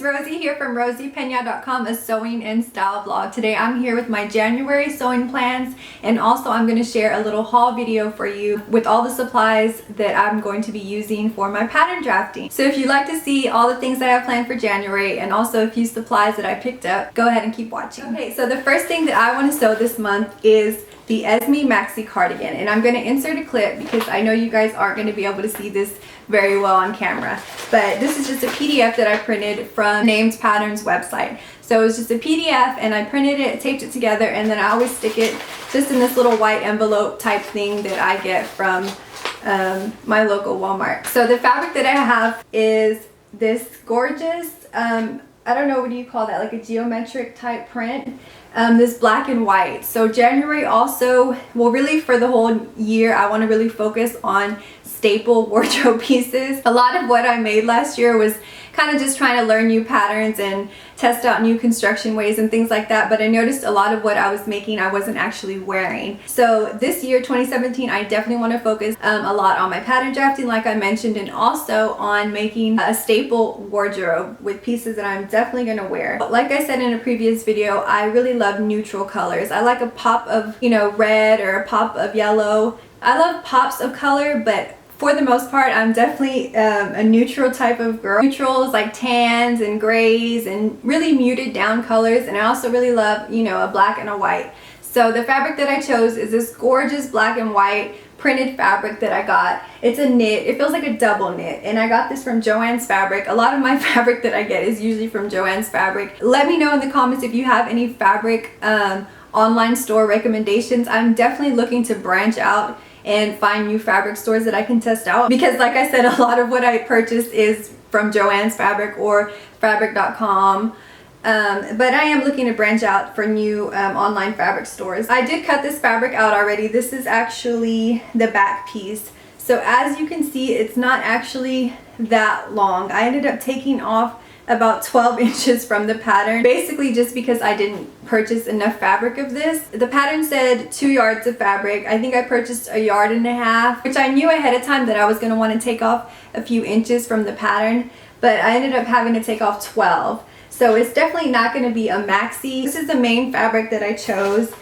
Rosie here from rosypeña.com, a sewing and style vlog. Today I'm here with my January sewing plans, and also I'm going to share a little haul video for you with all the supplies that I'm going to be using for my pattern drafting. So if you'd like to see all the things that I have planned for January and also a few supplies that I picked up, go ahead and keep watching. Okay, so the first thing that I want to sew this month is the Esme Maxi cardigan, and I'm going to insert a clip because I know you guys aren't going to be able to see this very well on camera, but this is just a PDF that I printed from Named Patterns website. So it was just a PDF and I printed it, taped it together, and then I always stick it just in this little white envelope type thing that I get from my local Walmart. So the fabric that I have is this gorgeous, I don't know, what do you call that, like a geometric type print, this black and white. So January also, well really for the whole year, I want to really focus on staple wardrobe pieces. A lot of what I made last year was kind of just trying to learn new patterns and test out new construction ways and things like that, but I noticed a lot of what I was making I wasn't actually wearing. So this year, 2017, I definitely want to focus a lot on my pattern drafting, like I mentioned, and also on making a staple wardrobe with pieces that I'm definitely going to wear. But like I said in a previous video, I really love neutral colors. I like a pop of, you know, red or a pop of yellow. I love pops of color, but for the most part, I'm definitely a neutral type of girl. Neutrals like tans and grays and really muted down colors, and I also really love, you know, a black and a white. So the fabric that I chose is this gorgeous black and white printed fabric that I got. It's a knit. It feels like a double knit, and I got this from Joann's Fabric. A lot of my fabric that I get is usually from Joann's Fabric. Let me know in the comments if you have any fabric online store recommendations. I'm definitely looking to branch out and find new fabric stores that I can test out, because like I said, a lot of what I purchased is from Joann's Fabric or fabric.com. But I am looking to branch out for new online fabric stores. I did cut this fabric out already. This is actually the back piece. So as you can see, it's not actually that long. I ended up taking off about 12 inches from the pattern, basically just because I didn't purchase enough fabric of this. The pattern said 2 yards of fabric. I think I purchased 1.5 yards, which I knew ahead of time that I was going to want to take off a few inches from the pattern, but I ended up having to take off 12. So it's definitely not going to be a maxi. This is the main fabric that I chose.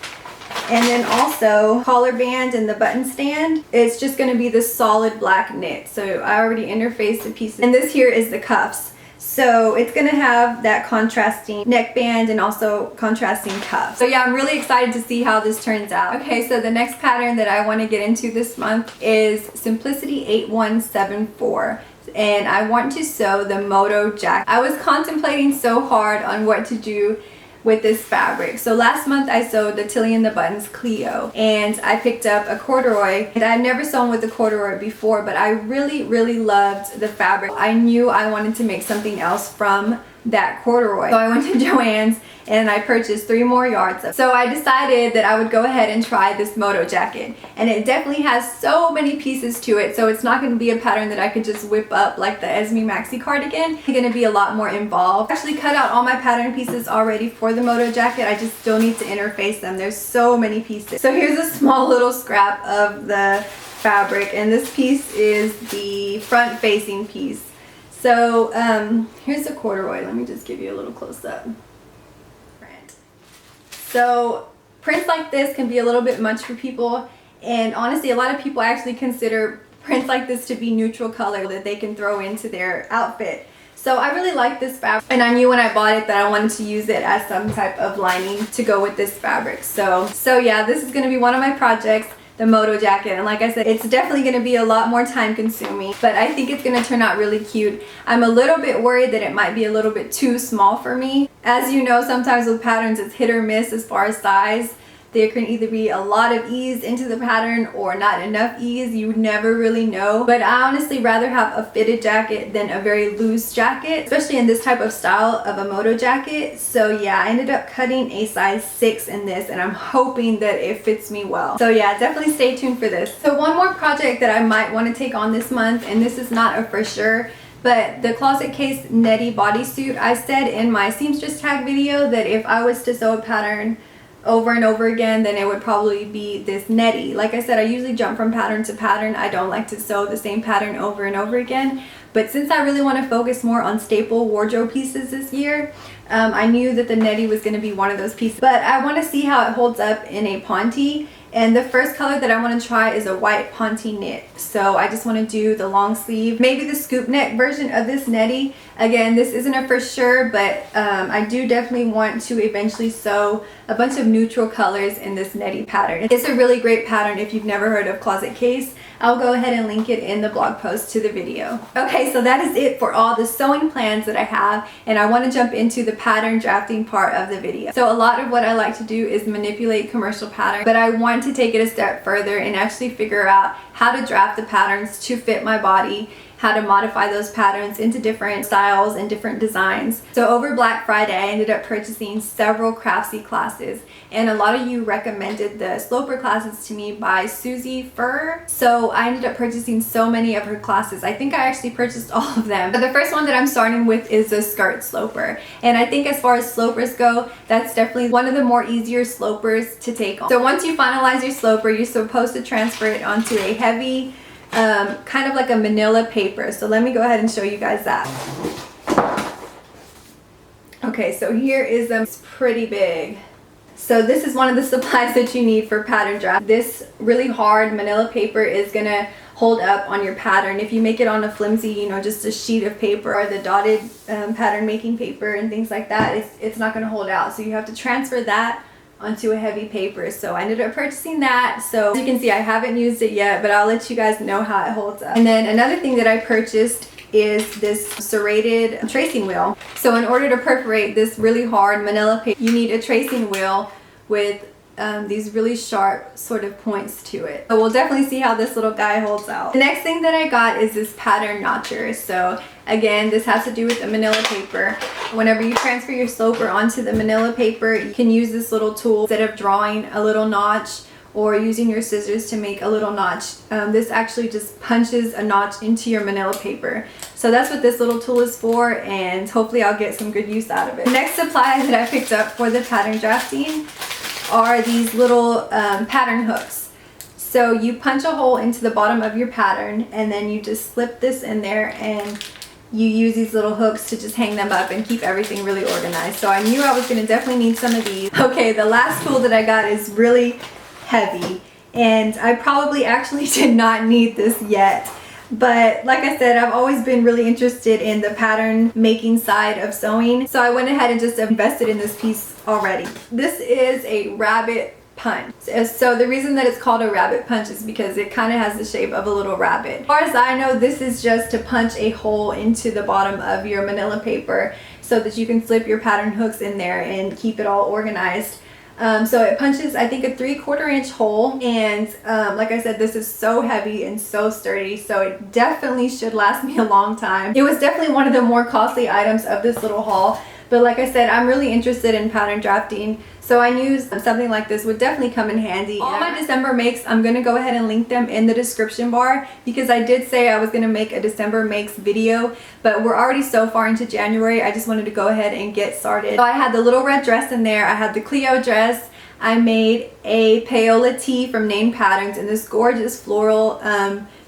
And then also collar band and the button stand, it's just going to be this solid black knit. So I already interfaced the pieces. And this here is the cuffs. So it's going to have that contrasting neckband and also contrasting cuffs. So yeah, I'm really excited to see how this turns out. Okay, so the next pattern that I want to get into this month is Simplicity 8174. And I want to sew the moto jacket. I was contemplating so hard on what to do with this fabric. So last month I sewed the Tilly and the Buttons Cleo, and I picked up a corduroy, and I've never sewn with the corduroy before, but I really loved the fabric. I knew I wanted to make something else from that corduroy. So I went to Joann's and I purchased 3 more yards of. So I decided that I would go ahead and try this moto jacket, and it definitely has so many pieces to it, so it's not going to be a pattern that I could just whip up like the Esme Maxi cardigan. It's going to be a lot more involved. I actually cut out all my pattern pieces already for the moto jacket. I just still need to interface them. There's so many pieces. So here's a small little scrap of the fabric, and this piece is the front facing piece. So here's the corduroy. Let me just give you a little close up. So prints like this can be a little bit much for people, and honestly a lot of people actually consider prints like this to be neutral color that they can throw into their outfit. So I really like this fabric, and I knew when I bought it that I wanted to use it as some type of lining to go with this fabric. So yeah, this is going to be one of my projects, the moto jacket, and like I said, it's definitely going to be a lot more time consuming, but I think it's going to turn out really cute. I'm a little bit worried that it might be a little bit too small for me. As you know, sometimes with patterns it's hit or miss as far as size. There can either be a lot of ease into the pattern or not enough ease. You never really know. But I honestly rather have a fitted jacket than a very loose jacket, especially in this type of style of a moto jacket. So yeah, I ended up cutting a size 6 in this, and I'm hoping that it fits me well. So yeah, definitely stay tuned for this. So one more project that I might want to take on this month, and this is not a for sure, but the closet case netty bodysuit. I said in my seamstress tag video that if I was to sew a pattern over and over again, then it would probably be this netty. Like I said, I usually jump from pattern to pattern. I don't like to sew the same pattern over and over again, But since I really want to focus more on staple wardrobe pieces this year, I knew that the netty was going to be one of those pieces. But I want to see how it holds up in a ponte. And the first color that I want to try is a white ponte knit. So I just want to do the long sleeve, maybe the scoop neck version of this netty. Again, this isn't a for sure, but I do definitely want to eventually sew a bunch of neutral colors in this netty pattern. It's a really great pattern if you've never heard of Closet Case. I'll go ahead and link it in the blog post to the video. Okay, so that is it for all the sewing plans that I have, and I want to jump into the pattern drafting part of the video. So a lot of what I like to do is manipulate commercial patterns, but I want to take it a step further and actually figure out how to draft the patterns to fit my body, how to modify those patterns into different styles and different designs. So over Black Friday, I ended up purchasing several Craftsy classes, and a lot of you recommended the Sloper classes to me by Susie Fur. So I ended up purchasing so many of her classes. I think I actually purchased all of them. But the first one that I'm starting with is the skirt sloper. And I think as far as slopers go, that's definitely one of the more easier slopers to take on. So once you finalize your sloper, you're supposed to transfer it onto a heavy, kind of like a manila paper. So let me go ahead and show you guys that. Okay, so here is it's pretty big. So this is one of the supplies that you need for pattern draft. This really hard manila paper is gonna hold up on your pattern. If you make it on a flimsy, you know, just a sheet of paper or the dotted pattern making paper and things like that, it's not gonna hold out. So you have to transfer that onto a heavy paper. So I ended up purchasing that. So as you can see, I haven't used it yet, but I'll let you guys know how it holds up. And then another thing that I purchased is this serrated tracing wheel. So in order to perforate this really hard manila paper, you need a tracing wheel with these really sharp sort of points to it. So we'll definitely see how this little guy holds out. The next thing that I got is this pattern notcher. So again, this has to do with the manila paper. Whenever you transfer your sloper onto the manila paper, you can use this little tool instead of drawing a little notch or using your scissors to make a little notch. This actually just punches a notch into your manila paper. So that's what this little tool is for, and hopefully I'll get some good use out of it. The next supply that I picked up for the pattern drafting are these little pattern hooks. So you punch a hole into the bottom of your pattern, and then you just slip this in there, and you use these little hooks to just hang them up and keep everything really organized. So I knew I was going to definitely need some of these. Okay, the last tool that I got is really heavy, and I probably actually did not need this yet. But like I said, I've always been really interested in the pattern making side of sewing. So I went ahead and just invested in this piece already. This is a rabbit punch. So the reason that it's called a rabbit punch is because it kind of has the shape of a little rabbit. As far as I know, this is just to punch a hole into the bottom of your manila paper so that you can slip your pattern hooks in there and keep it all organized. So it punches, I think, a 3/4 inch hole, and like I said, this is so heavy and so sturdy, so it definitely should last me a long time. It was definitely one of the more costly items of this little haul, but like I said, I'm really interested in pattern drafting, so I knew something like this would definitely come in handy. All my December makes, I'm going to go ahead and link them in the description bar, because I did say I was going to make a December makes video, but we're already so far into January, I just wanted to go ahead and get started. So I had the little red dress in there, I had the Cleo dress, I made a payola tee from Name Patterns in this gorgeous floral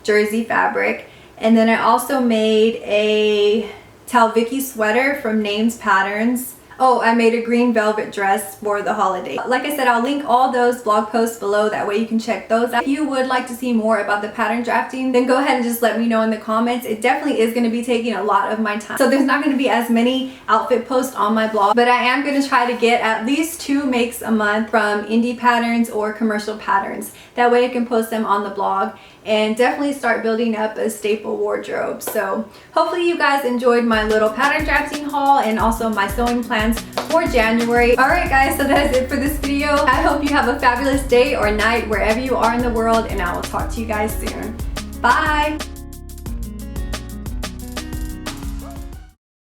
jersey fabric, and then I also made a Talviki sweater from Names Patterns. Oh, I made a green velvet dress for the holiday. Like I said, I'll link all those blog posts below, that way you can check those out. If you would like to see more about the pattern drafting, then go ahead and just let me know in the comments. It definitely is going to be taking a lot of my time, so there's not going to be as many outfit posts on my blog, but I am going to try to get at least 2 makes a month from indie patterns or commercial patterns. That way I can post them on the blog and definitely start building up a staple wardrobe. So hopefully you guys enjoyed my little pattern drafting haul and also my sewing plans for January. Alright guys, so that is it for this video. I hope you have a fabulous day or night wherever you are in the world, and I will talk to you guys soon. Bye!